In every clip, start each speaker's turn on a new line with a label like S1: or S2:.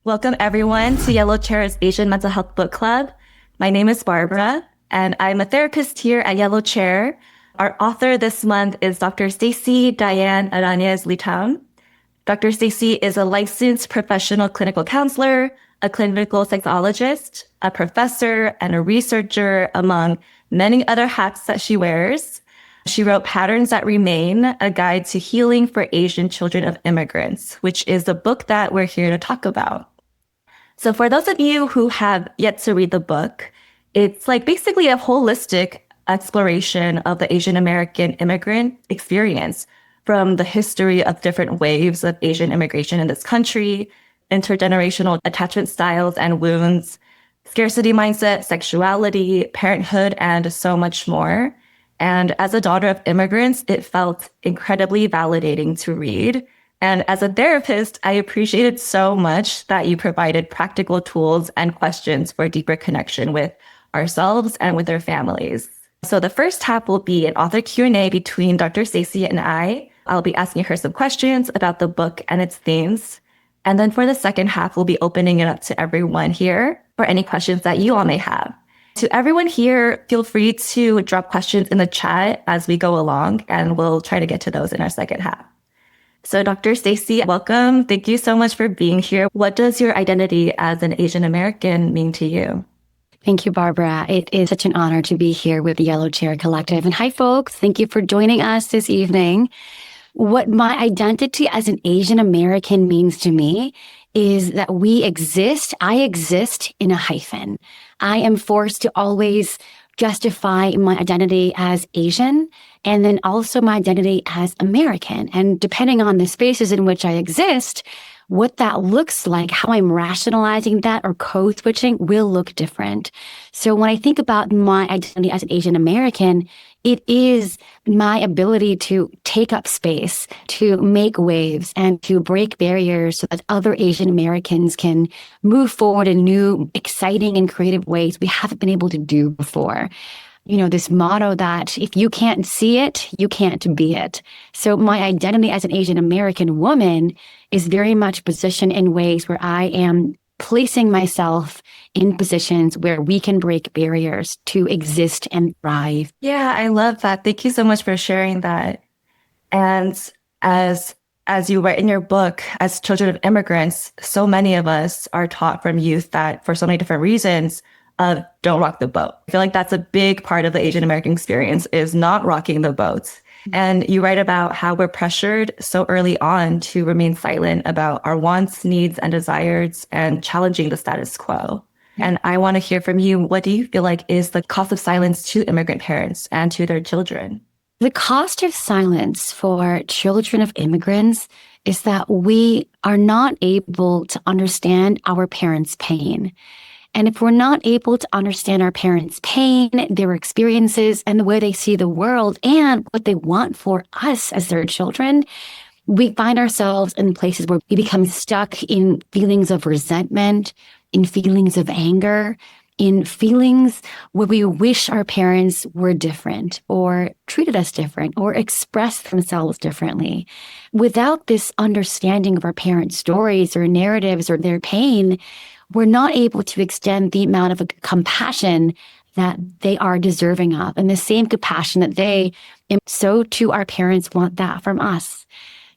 S1: Welcome everyone to Yellow Chair's Asian Mental Health Book Club. My name is Barbara, and I'm a therapist here at Yellow Chair. Our author this month is Dr. Stacey Diane Arañez Litam. Dr. Stacey is a licensed professional clinical counselor, a clinical psychologist, a professor, and a researcher, among many other hats that she wears. She wrote Patterns That Remain, A Guide to Healing for Asian Children of Immigrants, which is the book that we're here to talk about. So for those of you who have yet to read the book, it's like basically a holistic exploration of the Asian American immigrant experience, from the history of different waves of Asian immigration in this country, intergenerational attachment styles and wounds, scarcity mindset, sexuality, parenthood, and so much more. And as a daughter of immigrants, it felt incredibly validating to read. And as a therapist, I appreciated so much that you provided practical tools and questions for deeper connection with ourselves and with our families. So the first half will be an author Q&A between Dr. Stacey and I. I'll be asking her some questions about the book and its themes. And then for the second half, we'll be opening it up to everyone here for any questions that you all may have. To everyone here, feel free to drop questions in the chat as we go along, and we'll try to get to those in our second half. So Dr. Stacey, welcome. Thank you so much for being here. What does your identity as an Asian American mean to you?
S2: Thank you, Barbara. It is such an honor to be here with the Yellow Chair Collective. And hi, folks. Thank you for joining us this evening. What my identity as an Asian American means to me is that I exist in a hyphen. I am forced to always justify my identity as Asian and then also my identity as American. And depending on the spaces in which I exist, what that looks like, how I'm rationalizing that or code switching will look different. So when I think about my identity as an Asian American, it is my ability to take up space, to make waves, and to break barriers so that other Asian Americans can move forward in new, exciting, and creative ways we haven't been able to do before. You know, this motto that if you can't see it, you can't be it. So my identity as an Asian American woman is very much positioned in ways where I am placing myself in positions where we can break barriers to exist and thrive.
S1: Yeah, I love that. Thank you so much for sharing that. And as you write in your book, as children of immigrants, so many of us are taught from youth that for so many different reasons, don't rock the boat. I feel like that's a big part of the Asian American experience, is not rocking the boat. And you write about how we're pressured so early on to remain silent about our wants, needs, and desires, and challenging the status quo. And I want to hear from you. What do you feel like is the cost of silence to immigrant parents and to their children?
S2: The cost of silence for children of immigrants is that we are not able to understand our parents' pain. And if we're not able to understand our parents' pain, their experiences, and the way they see the world, and what they want for us as their children, we find ourselves in places where we become stuck in feelings of resentment, in feelings of anger, in feelings where we wish our parents were different or treated us different or expressed themselves differently. Without this understanding of our parents' stories or narratives or their pain, we're not able to extend the amount of compassion that they are deserving of, and the same compassion that they, so too our parents want that from us.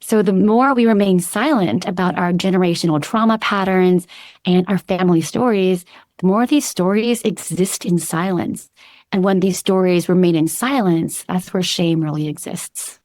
S2: So the more we remain silent about our generational trauma patterns and our family stories, the more these stories exist in silence. And when these stories remain in silence, that's where shame really exists.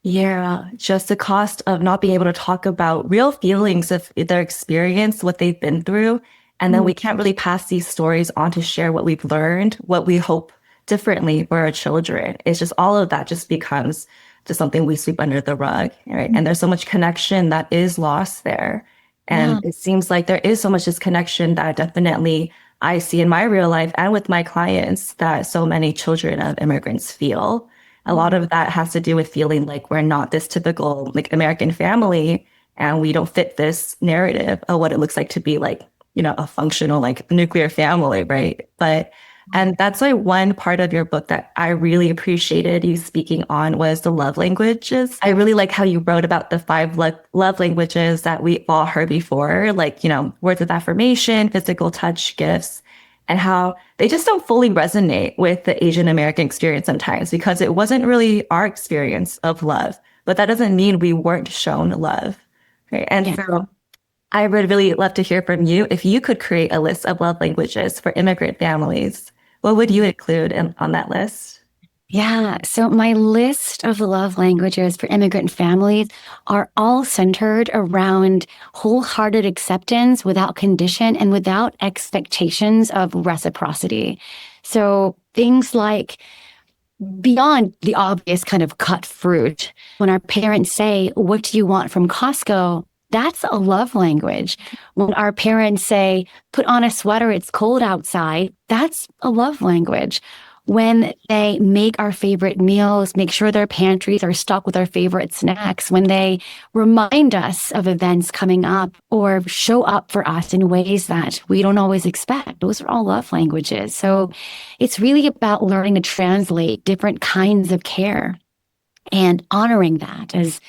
S1: Yeah, just the cost of not being able to talk about real feelings of their experience, what they've been through. And then we can't really pass these stories on to share what we've learned, what we hope differently for our children. It's just all of that just becomes just something we sweep under the rug, right? And there's so much connection that is lost there. And it seems like there is so much disconnection that definitely I see in my real life and with my clients that so many children of immigrants feel. A lot of that has to do with feeling like we're not this typical like American family, and we don't fit this narrative of what it looks like to be like, you know, a functional like nuclear family, right? But And that's like one part of your book that I really appreciated you speaking on was the love languages. I really like how you wrote about the five love languages that we've all heard before, like, words of affirmation, physical touch, gifts, and how they just don't fully resonate with the Asian American experience sometimes because it wasn't really our experience of love. But that doesn't mean we weren't shown love. Right. And so I would really love to hear from you. If you could create a list of love languages for immigrant families, what would you include on that list?
S2: Yeah. So my list of love languages for immigrant families are all centered around wholehearted acceptance without condition and without expectations of reciprocity. So things like beyond the obvious kind of cut fruit, when our parents say, "What do you want from Costco?" That's a love language. When our parents say, "Put on a sweater, it's cold outside," that's a love language. When they make our favorite meals, make sure their pantries are stocked with our favorite snacks, when they remind us of events coming up or show up for us in ways that we don't always expect, those are all love languages. So it's really about learning to translate different kinds of care and honoring that as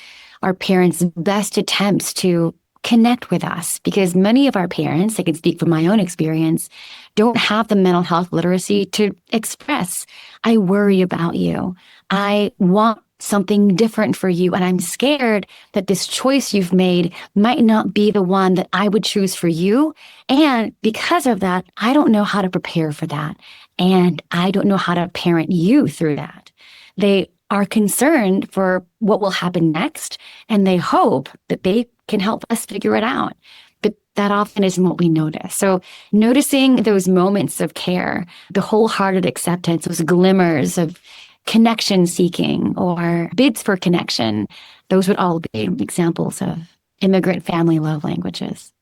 S2: our parents' best attempts to connect with us, because many of our parents, I can speak from my own experience, don't have the mental health literacy to express, "I worry about you. I want something different for you. And I'm scared that this choice you've made might not be the one that I would choose for you. And because of that, I don't know how to prepare for that. And I don't know how to parent you through that." They are concerned for what will happen next, and they hope that they can help us figure it out. But that often isn't what we notice. So noticing those moments of care, the wholehearted acceptance, those glimmers of connection seeking or bids for connection, those would all be examples of immigrant family love languages.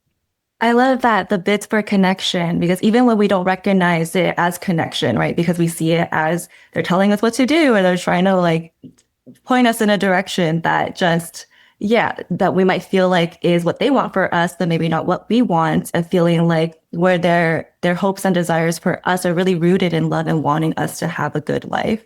S1: I love that, the bits for connection, because even when we don't recognize it as connection, right? Because we see it as they're telling us what to do or they're trying to like point us in a direction that just, that we might feel like is what they want for us, but maybe not what we want, and feeling like where their hopes and desires for us are really rooted in love and wanting us to have a good life.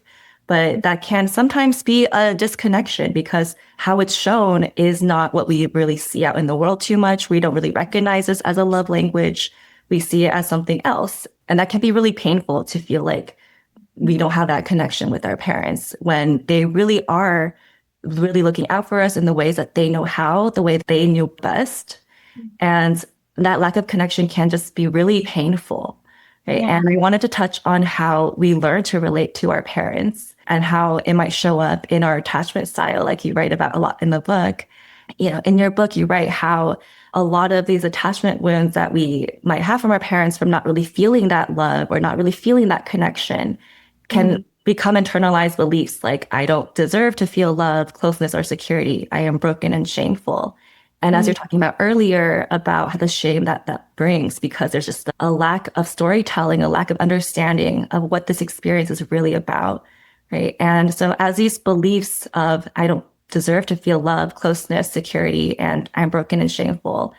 S1: But that can sometimes be a disconnection because how it's shown is not what we really see out in the world too much. We don't really recognize this as a love language. We see it as something else. And that can be really painful to feel like we don't have that connection with our parents when they really are really looking out for us in the ways that they know how, the way they knew best. And that lack of connection can just be really painful. Right? Yeah. And I wanted to touch on how we learn to relate to our parents and how it might show up in our attachment style, like you write about a lot in the book. In your book, you write how a lot of these attachment wounds that we might have from our parents from not really feeling that love or not really feeling that connection can become internalized beliefs like, I don't deserve to feel love, closeness, or security. I am broken and shameful. And as you're talking about earlier about the shame that brings, because there's just a lack of storytelling, a lack of understanding of what this experience is really about, right? And so as these beliefs of I don't deserve to feel love, closeness, security, and I'm broken and shameful,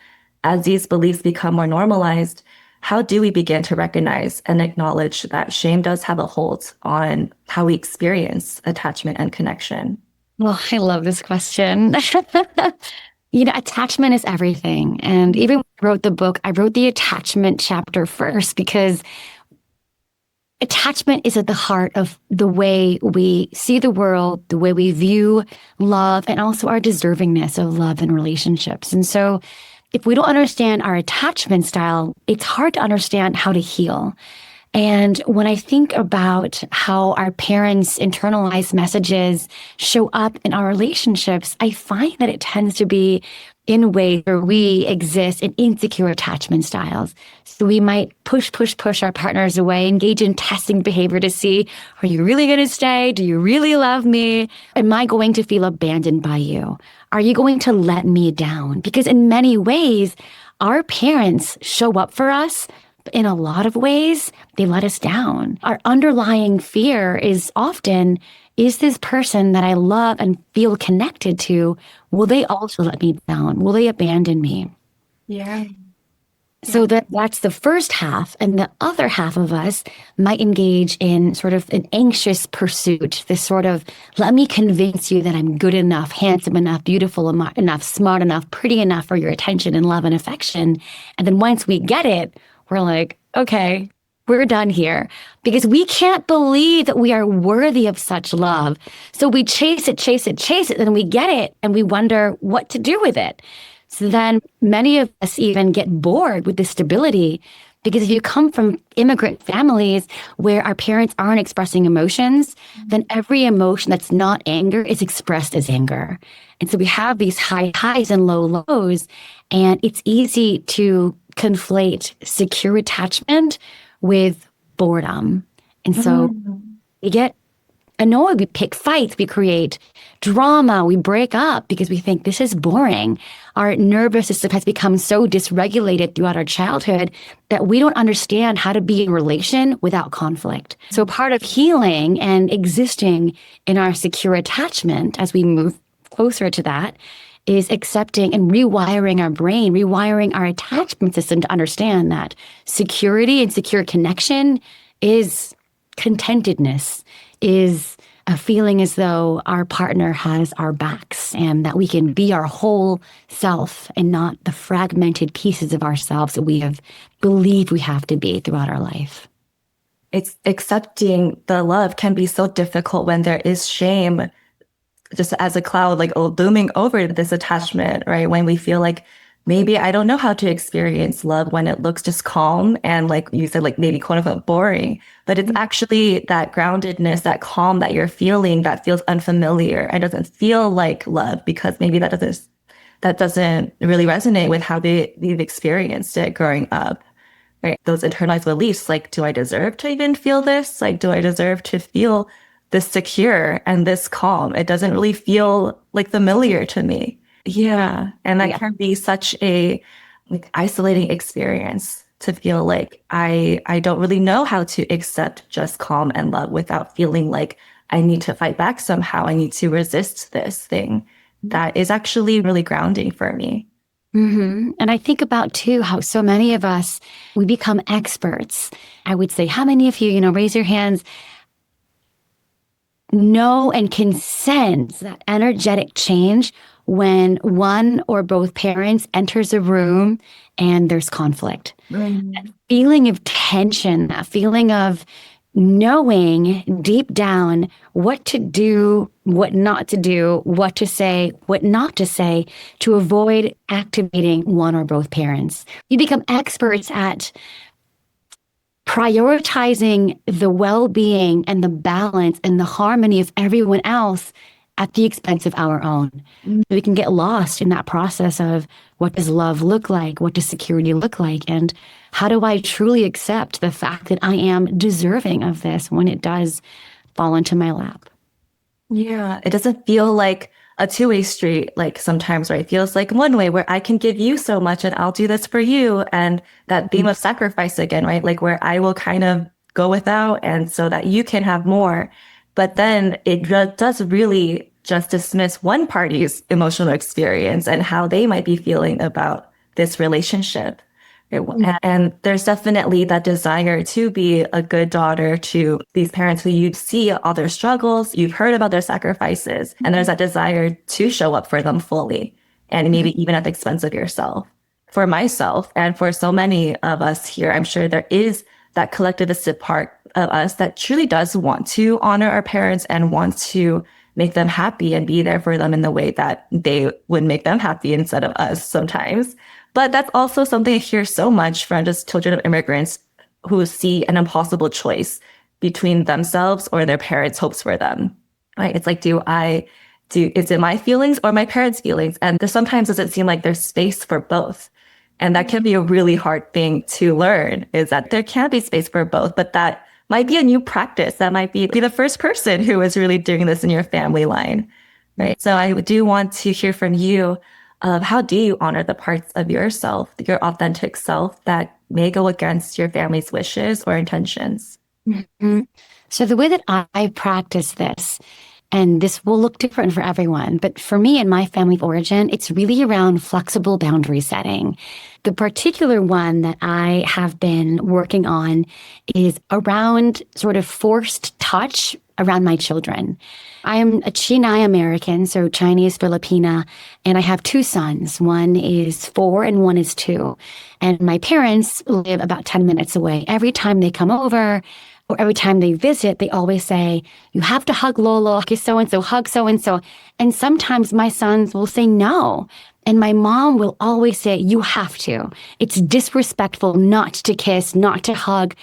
S1: as these beliefs become more normalized, how do we begin to recognize and acknowledge that shame does have a hold on how we experience attachment and connection?
S2: Well, I love this question. Attachment is everything. And even when I wrote the book, I wrote the attachment chapter first because attachment is at the heart of the way we see the world, the way we view love, and also our deservingness of love and relationships. And so if we don't understand our attachment style, it's hard to understand how to heal. And when I think about how our parents' internalized messages show up in our relationships, I find that it tends to be in ways where we exist in insecure attachment styles. So we might push our partners away, engage in testing behavior to see, are you really going to stay? Do you really love me? Am I going to feel abandoned by you? Are you going to let me down? Because in many ways, our parents show up for us. In a lot of ways, they let us down. Our underlying fear is often, is this person that I love and feel connected to, will they also let me down? Will they abandon me?
S1: Yeah.
S2: So that's the first half. And the other half of us might engage in sort of an anxious pursuit, this sort of, let me convince you that I'm good enough, handsome enough, beautiful enough, smart enough, pretty enough for your attention and love and affection. And then once we get it, we're like, okay, we're done here because we can't believe that we are worthy of such love. So we chase it, chase it, chase it, and we get it and we wonder what to do with it. So then many of us even get bored with the stability because if you come from immigrant families where our parents aren't expressing emotions, then every emotion that's not anger is expressed as anger. And so we have these high highs and low lows, and it's easy to conflate secure attachment with boredom. And so we get annoyed, we pick fights, we create drama, we break up because we think this is boring. Our nervous system has become so dysregulated throughout our childhood that we don't understand how to be in relation without conflict. So part of healing and existing in our secure attachment as we move closer to that is accepting and rewiring our brain, rewiring our attachment system to understand that security and secure connection is contentedness, is a feeling as though our partner has our backs and that we can be our whole self and not the fragmented pieces of ourselves that we have believed we have to be throughout our life.
S1: It's accepting the love can be so difficult when there is shame just as a cloud, like looming over this attachment, right? When we feel like maybe I don't know how to experience love when it looks just calm and like you said, like maybe quote unquote boring, but it's actually that groundedness, that calm that you're feeling that feels unfamiliar and doesn't feel like love because maybe that doesn't really resonate with how they've experienced it growing up, right? Those internalized beliefs, like, do I deserve to even feel this? Like, do I deserve to feel this secure and this calm? It doesn't really feel like familiar to me. Yeah. And that can be such a isolating experience to feel like I don't really know how to accept just calm and love without feeling like I need to fight back somehow. I need to resist this thing that is actually really grounding for me.
S2: Mm-hmm. And I think about too how so many of us, we become experts. I would say, how many of you, raise your hands, know and can sense that energetic change when one or both parents enters a room and there's conflict. That feeling of tension, that feeling of knowing deep down what to do, what not to do, what to say, what not to say to avoid activating one or both parents. You become experts at prioritizing the well-being and the balance and the harmony of everyone else at the expense of our own. We can get lost in that process of what does love look like? What does security look like? And how do I truly accept the fact that I am deserving of this when it does fall into my lap?
S1: Yeah, it doesn't feel like a two-way street, like sometimes, right? It feels like one way where I can give you so much and I'll do this for you. And that theme of sacrifice again, right? Like where I will kind of go without and so that you can have more. But then it does really just dismiss one party's emotional experience and how they might be feeling about this relationship. And there's definitely that desire to be a good daughter to these parents who you see all their struggles, you've heard about their sacrifices, and there's that desire to show up for them fully, and maybe even at the expense of yourself. For myself, and for so many of us here, I'm sure there is that collectivistic part of us that truly does want to honor our parents and want to make them happy and be there for them in the way that they would make them happy instead of us sometimes. But that's also something I hear so much from just children of immigrants who see an impossible choice between themselves or their parents' hopes for them. Right? It's like, is it my feelings or my parents' feelings? And there sometimes doesn't seem like there's space for both. And that can be a really hard thing to learn, is that there can be space for both, but that might be a new practice. That might be the first person who is really doing this in your family line. Right? So I do want to hear from you of how do you honor the parts of yourself, your authentic self that may go against your family's wishes or intentions?
S2: Mm-hmm. So the way that I practice this And this will look different for everyone. But for me and my family of origin, it's really around flexible boundary setting. The particular one that I have been working on is around sort of forced touch around my children. I am a Chinese American, so Chinese Filipina, and I have two sons. One is 4 and one is 2. And my parents live about 10 minutes away. Every time they come over, or every time they visit, they always say, you have to hug Lolo, okay, so-and-so, hug so-and-so. And sometimes my sons will say no. And my mom will always say, you have to. It's disrespectful not to kiss, not to hug.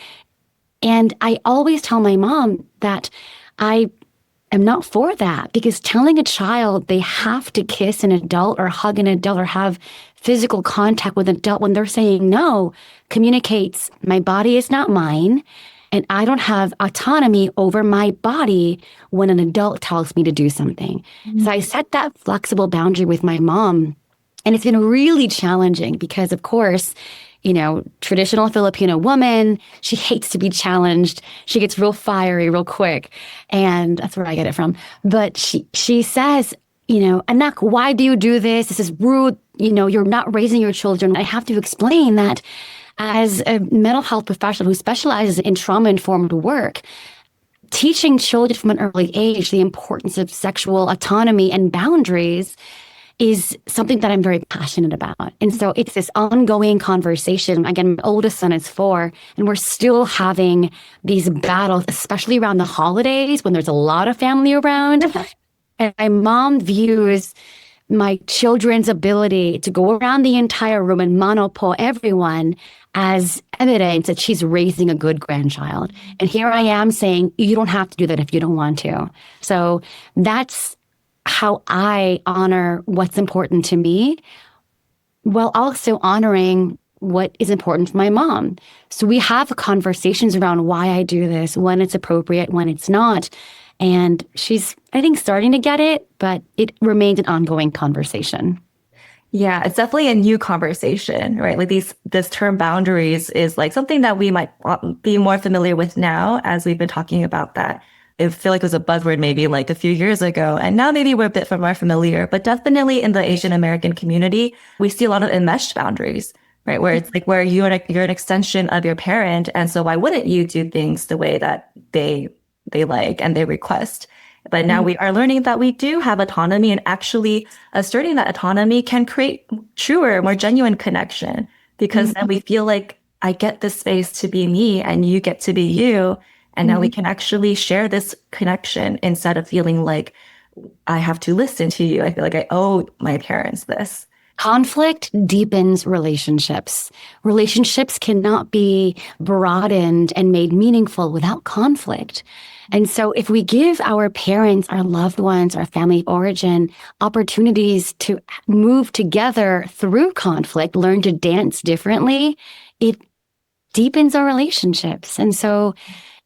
S2: And I always tell my mom that I am not for that, because telling a child they have to kiss an adult or hug an adult or have physical contact with an adult when they're saying no communicates my body is not mine. And I don't have autonomy over my body when an adult tells me to do something. Mm-hmm. So I set that flexible boundary with my mom. And it's been really challenging because, of course, traditional Filipino woman, she hates to be challenged. She gets real fiery real quick. And that's where I get it from. But she says, Anak, why do you do this? This is rude. You're not raising your children. I have to explain that as a mental health professional who specializes in trauma-informed work, teaching children from an early age the importance of sexual autonomy and boundaries is something that I'm very passionate about. And so it's this ongoing conversation. Again, my oldest son is 4, and we're still having these battles, especially around the holidays when there's a lot of family around. And my mom views my children's ability to go around the entire room and manopo everyone as evidence that she's raising a good grandchild. And here I am saying, you don't have to do that if you don't want to. So that's how I honor what's important to me, while also honoring what is important to my mom. So we have conversations around why I do this, when it's appropriate, when it's not. And she's, I think, starting to get it, but it remains an ongoing conversation.
S1: Yeah, it's definitely a new conversation, right? Like this term boundaries is like something that we might be more familiar with now, as we've been talking about that. I feel like it was a buzzword maybe like a few years ago. And now maybe we're a bit more familiar, but definitely in the Asian American community, we see a lot of enmeshed boundaries, right? Where it's like where you're an extension of your parent. And so why wouldn't you do things the way that they like and they request? But now we are learning that we do have autonomy, and actually asserting that autonomy can create truer, more genuine connection, because then we feel like I get this space to be me and you get to be you. And now we can actually share this connection instead of feeling like I have to listen to you. I feel like I owe my parents this.
S2: Conflict deepens relationships. Relationships cannot be broadened and made meaningful without conflict. And so if we give our parents, our loved ones, our family of origin opportunities to move together through conflict, learn to dance differently, it deepens our relationships. And so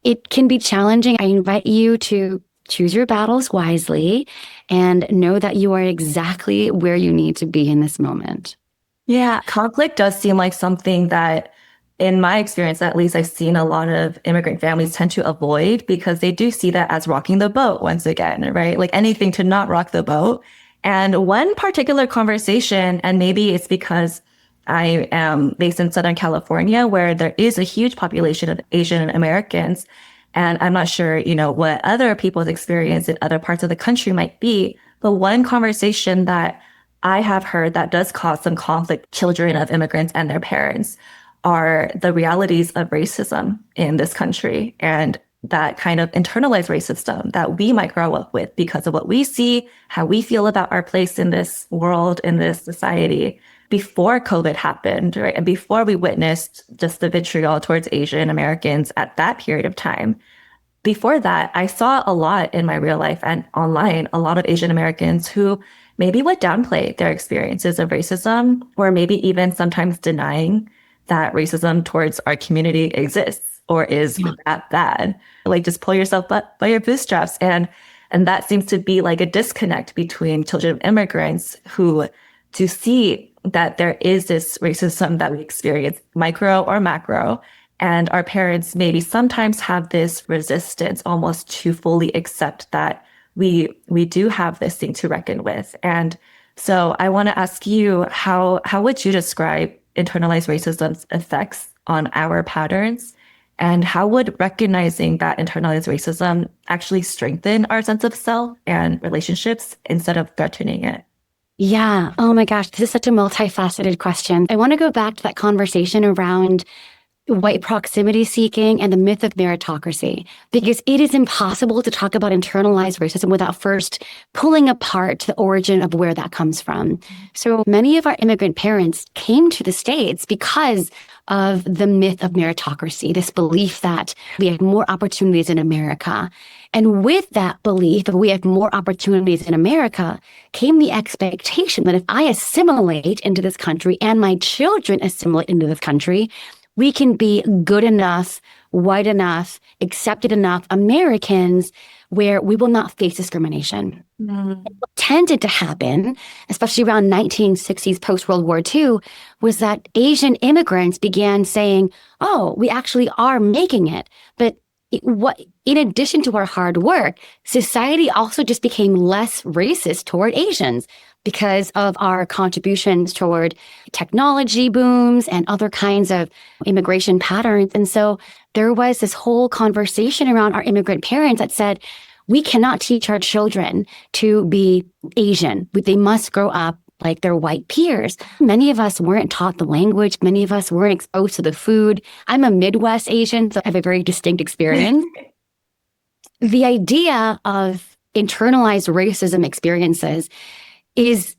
S2: it can be challenging. I invite you to choose your battles wisely and know that you are exactly where you need to be in this moment.
S1: Yeah, conflict does seem like something that, in my experience, at least, I've seen a lot of immigrant families tend to avoid, because they do see that as rocking the boat once again, right? Like anything to not rock the boat. And one particular conversation, and maybe it's because I am based in Southern California, where there is a huge population of Asian Americans. And I'm not sure, what other people's experience in other parts of the country might be. But one conversation that I have heard that does cause some conflict, children of immigrants and their parents, are the realities of racism in this country, and that kind of internalized racism that we might grow up with because of what we see, how we feel about our place in this world, in this society, before COVID happened, right? And before we witnessed just the vitriol towards Asian Americans at that period of time. Before that, I saw a lot in my real life and online, a lot of Asian Americans who maybe would downplay their experiences of racism, or maybe even sometimes denying that racism towards our community exists or is that bad. Like, just pull yourself up by your bootstraps. And that seems to be like a disconnect between children of immigrants who to see that there is this racism that we experience, micro or macro, and our parents maybe sometimes have this resistance almost to fully accept that we do have this thing to reckon with. And so I want to ask you, how would you describe internalized racism's effects on our patterns? And how would recognizing that internalized racism actually strengthen our sense of self and relationships instead of threatening it?
S2: Yeah. Oh my gosh, this is such a multifaceted question. I want to go back to that conversation around white proximity seeking and the myth of meritocracy, because it is impossible to talk about internalized racism without first pulling apart the origin of where that comes from. So many of our immigrant parents came to the States because of the myth of meritocracy, this belief that we have more opportunities in America. And with that belief that we have more opportunities in America came the expectation that if I assimilate into this country and my children assimilate into this country, we can be good enough, white enough, accepted enough Americans where we will not face discrimination. What tended to happen, especially around 1960s post-World War II, was that Asian immigrants began saying, oh, we actually are making it. But in addition to our hard work, society also just became less racist toward Asians because of our contributions toward technology booms and other kinds of immigration patterns. And so there was this whole conversation around our immigrant parents that said, we cannot teach our children to be Asian. They must grow up like their white peers. Many of us weren't taught the language. Many of us weren't exposed to the food. I'm a Midwest Asian, so I have a very distinct experience. The idea of internalized racism experiences is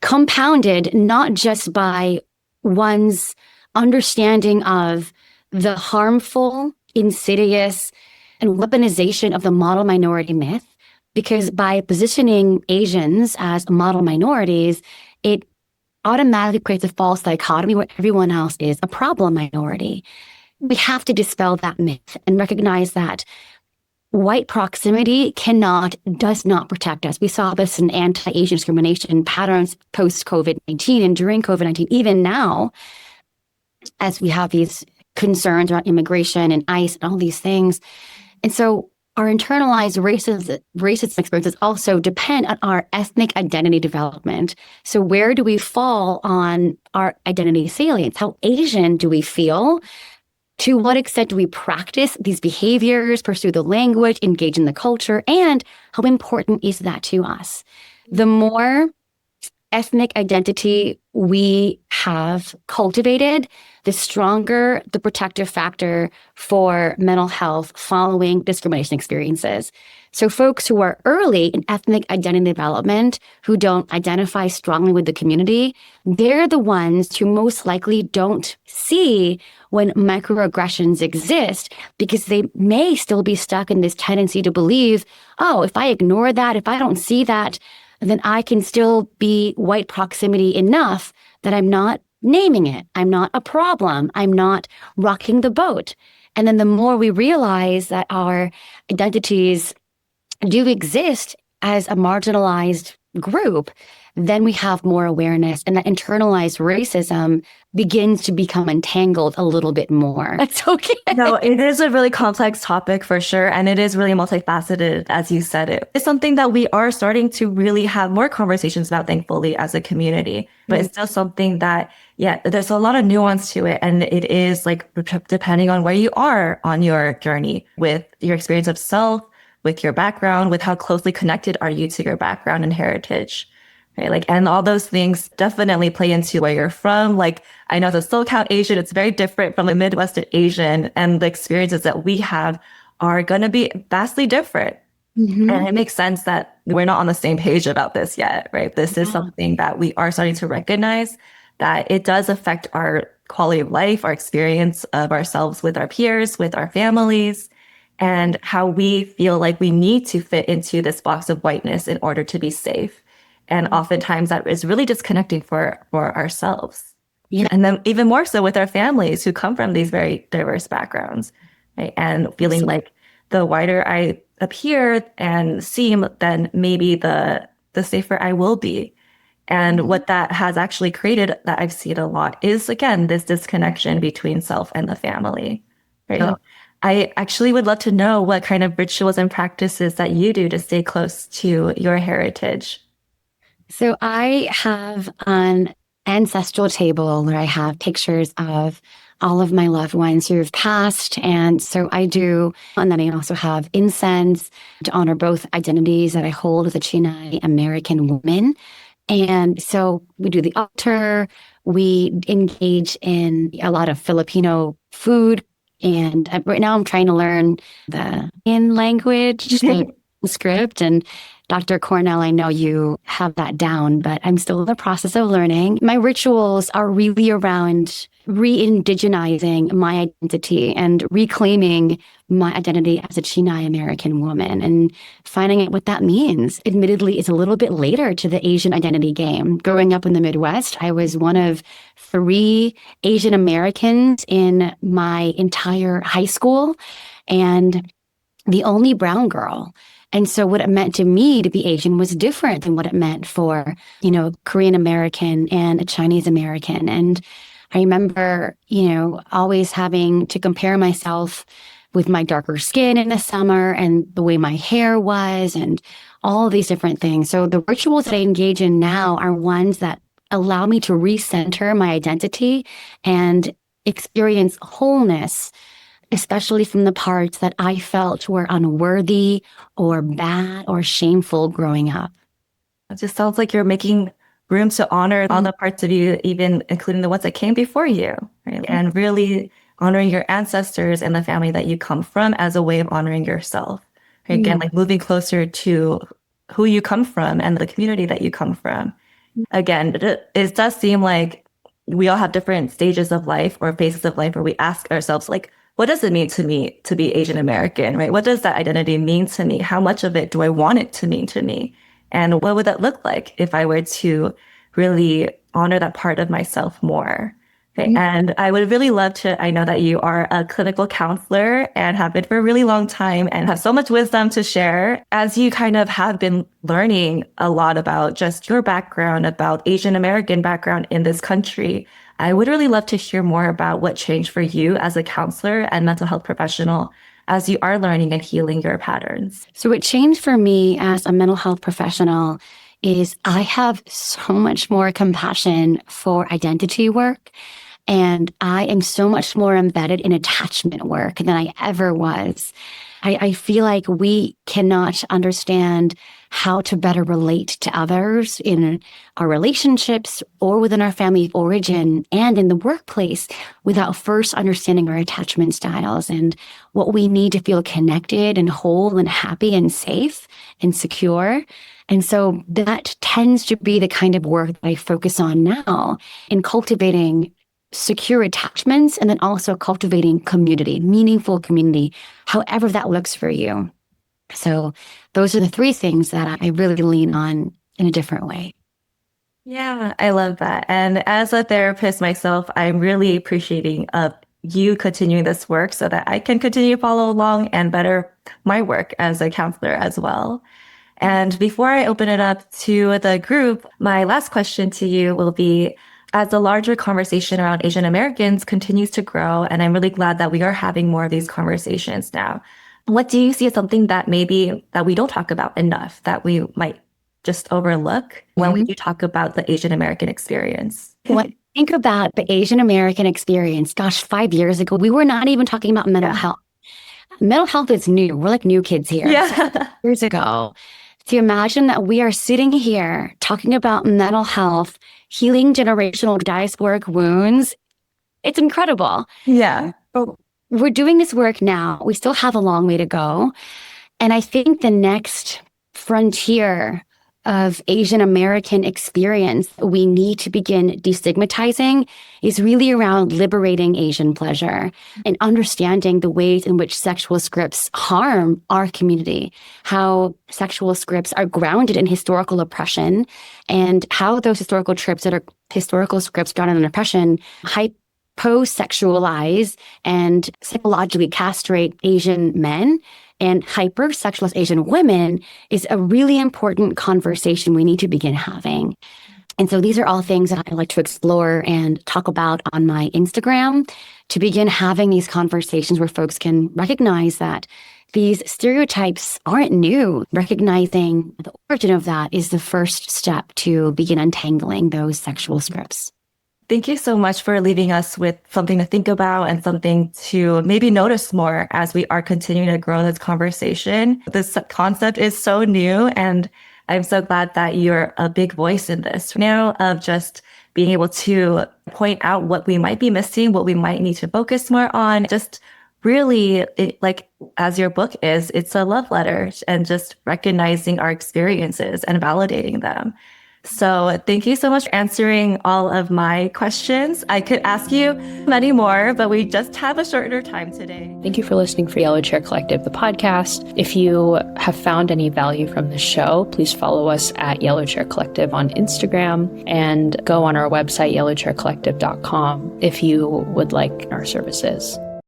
S2: compounded not just by one's understanding of the harmful, insidious, and weaponization of the model minority myth, because by positioning Asians as model minorities, it automatically creates a false dichotomy where everyone else is a problem minority. We have to dispel that myth and recognize that white proximity does not protect us. We saw this in anti-Asian discrimination patterns post-COVID-19 and during COVID-19, even now, as we have these concerns around immigration and ICE and all these things. And so our internalized racism experiences also depend on our ethnic identity development. So where do we fall on our identity salience? How Asian do we feel? To what extent do we practice these behaviors, pursue the language, engage in the culture, and how important is that to us? The more ethnic identity we have cultivated, the stronger the protective factor for mental health following discrimination experiences. So folks who are early in ethnic identity development, who don't identify strongly with the community, they're the ones who most likely don't see when microaggressions exist, because they may still be stuck in this tendency to believe, oh, if I ignore that, if I don't see that, then I can still be white proximity enough that I'm not naming it. I'm not a problem. I'm not rocking the boat. And then the more we realize that our identities do exist as a marginalized group, then we have more awareness, and that internalized racism begins to become entangled a little bit more. That's okay.
S1: No, it is a really complex topic for sure. And it is really multifaceted, as you said. It's something that we are starting to really have more conversations about, thankfully, as a community. But it's still something that, yeah, there's a lot of nuance to it. And it is like, depending on where you are on your journey with your experience of self, with your background, with how closely connected are you to your background and heritage. Right? Like, and all those things definitely play into where you're from. Like, I know as a SoCal Asian, it's very different from a Midwestern Asian, and the experiences that we have are going to be vastly different. Mm-hmm. And it makes sense that we're not on the same page about this yet, right? This is something that we are starting to recognize, that it does affect our quality of life, our experience of ourselves with our peers, with our families, and how we feel like we need to fit into this box of whiteness in order to be safe. And oftentimes that is really disconnecting for ourselves. Yeah. And then even more so with our families who come from these very diverse backgrounds, right? And feeling like the whiter I appear and seem, then maybe the safer I will be. And what that has actually created, that I've seen a lot, is, again, this disconnection between self and the family, right? I actually would love to know what kind of rituals and practices that you do to stay close to your heritage.
S2: So I have an ancestral table where I have pictures of all of my loved ones who have passed. And so I do, and then I also have incense to honor both identities that I hold as a China American woman. And so we do the altar, we engage in a lot of Filipino food. And right now I'm trying to learn the in language, the script. And Dr. Cornell, I know you have that down, but I'm still in the process of learning. My rituals are really around re-indigenizing my identity and reclaiming my identity as a China American woman and finding out what that means. Admittedly, it's a little bit later to the Asian identity game. Growing up in the Midwest, I was one of 3 Asian Americans in my entire high school and the only brown girl. And so what it meant to me to be Asian was different than what it meant for, Korean American and a Chinese American. And I remember, always having to compare myself with my darker skin in the summer and the way my hair was and all these different things. So the rituals that I engage in now are ones that allow me to recenter my identity and experience wholeness, especially from the parts that I felt were unworthy or bad or shameful growing up.
S1: It just sounds like you're making room to honor all the parts of you, even including the ones that came before you, right? And really honoring your ancestors and the family that you come from as a way of honoring yourself. Right? Again, like moving closer to who you come from and the community that you come from. Again, it does seem like we all have different stages of life or phases of life where we ask ourselves, like, what does it mean to me to be Asian American, right? What does that identity mean to me? How much of it do I want it to mean to me? And what would that look like if I were to really honor that part of myself more? Okay. And I would really love to, I know that you are a clinical counselor and have been for a really long time and have so much wisdom to share as you kind of have been learning a lot about just your background, about Asian American background in this country. I would really love to hear more about what changed for you as a counselor and mental health professional as you are learning and healing your patterns.
S2: So what changed for me as a mental health professional is I have so much more compassion for identity work. And I am so much more embedded in attachment work than I ever was. I feel like we cannot understand how to better relate to others in our relationships or within our family of origin and in the workplace without first understanding our attachment styles and what we need to feel connected and whole and happy and safe and secure. And so that tends to be the kind of work that I focus on now in cultivating secure attachments and then also cultivating community, meaningful community, however that looks for you. So those are the 3 things that I really lean on in a different way.
S1: Yeah, I love that. And as a therapist myself, I'm really appreciating of you continuing this work so that I can continue to follow along and better my work as a counselor as well. And before I open it up to the group, my last question to you will be, as the larger conversation around Asian Americans continues to grow, and I'm really glad that we are having more of these conversations now, what do you see as something that maybe that we don't talk about enough, that we might just overlook when we do talk about the Asian American experience?
S2: When I think about the Asian American experience, gosh, 5 years ago, we were not even talking about mental health. Mental health is new. We're like new kids here.
S1: Yeah.
S2: Years ago. To imagine that we are sitting here talking about mental health, healing generational diasporic wounds, it's incredible.
S1: Yeah.
S2: We're doing this work now. We still have a long way to go. And I think the next frontier of Asian American experience we need to begin destigmatizing is really around liberating Asian pleasure and understanding the ways in which sexual scripts harm our community, how sexual scripts are grounded in historical oppression, and how those historical scripts grounded in oppression hyposexualize and psychologically castrate Asian men and hypersexualize Asian women is a really important conversation we need to begin having. And so these are all things that I like to explore and talk about on my Instagram to begin having these conversations where folks can recognize that these stereotypes aren't new. Recognizing the origin of that is the first step to begin untangling those sexual scripts.
S1: Thank you so much for leaving us with something to think about and something to maybe notice more as we are continuing to grow this conversation. This concept is so new, and I'm so glad that you're a big voice in this now of just being able to point out what we might be missing, what we might need to focus more on. Just really, like as your book is, it's a love letter and just recognizing our experiences and validating them. So thank you so much for answering all of my questions. I could ask you many more, but we just have a shorter time today.
S3: Thank you for listening for Yellow Chair Collective, the podcast. If you have found any value from the show, please follow us at Yellow Chair Collective on Instagram and go on our website, yellowchaircollective.com, if you would like our services.